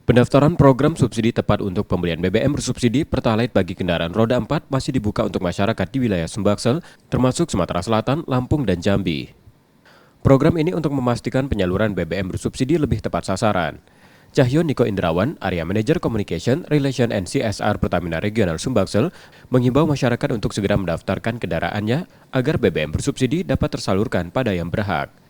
Pendaftaran program subsidi tepat untuk pembelian BBM bersubsidi Pertalite bagi kendaraan roda 4 masih dibuka untuk masyarakat di wilayah Sumbaksel, termasuk Sumatera Selatan, Lampung, dan Jambi. Program ini untuk memastikan penyaluran BBM bersubsidi lebih tepat sasaran. Cahyo Niko Indrawan, Area Manager Communication, Relation and CSR Pertamina Regional Sumbaksel, menghimbau masyarakat untuk segera mendaftarkan kendaraannya agar BBM bersubsidi dapat tersalurkan pada yang berhak.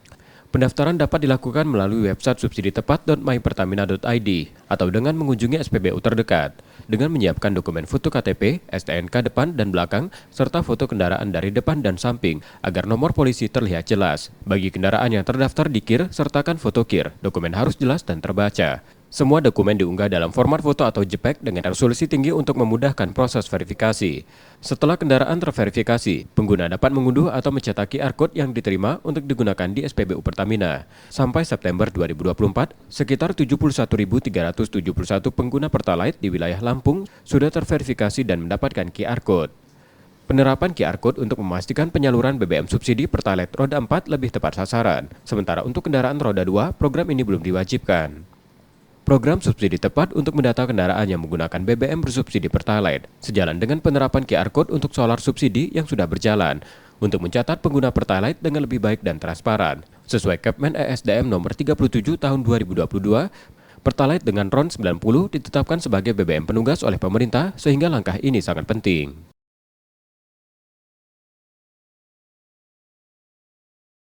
Pendaftaran dapat dilakukan melalui website subsidi-tepat.mypertamina.id atau dengan mengunjungi SPBU terdekat dengan menyiapkan dokumen foto KTP, STNK depan dan belakang, serta foto kendaraan dari depan dan samping agar nomor polisi terlihat jelas. Bagi kendaraan yang terdaftar di KIR, sertakan foto KIR. Dokumen harus jelas dan terbaca. Semua dokumen diunggah dalam format foto atau JPEG dengan resolusi tinggi untuk memudahkan proses verifikasi. Setelah kendaraan terverifikasi, pengguna dapat mengunduh atau mencetak QR Code yang diterima untuk digunakan di SPBU Pertamina. Sampai September 2024, sekitar 71.371 pengguna Pertalite di wilayah Lampung sudah terverifikasi dan mendapatkan QR Code. Penerapan QR Code untuk memastikan penyaluran BBM subsidi Pertalite roda 4 lebih tepat sasaran. Sementara untuk kendaraan roda 2, program ini belum diwajibkan. Program subsidi tepat untuk mendata kendaraan yang menggunakan BBM bersubsidi Pertalite, sejalan dengan penerapan QR Code untuk solar subsidi yang sudah berjalan, untuk mencatat pengguna Pertalite dengan lebih baik dan transparan. Sesuai Kepmen ESDM nomor 37 tahun 2022, Pertalite dengan RON 90 ditetapkan sebagai BBM penugas oleh pemerintah, sehingga langkah ini sangat penting.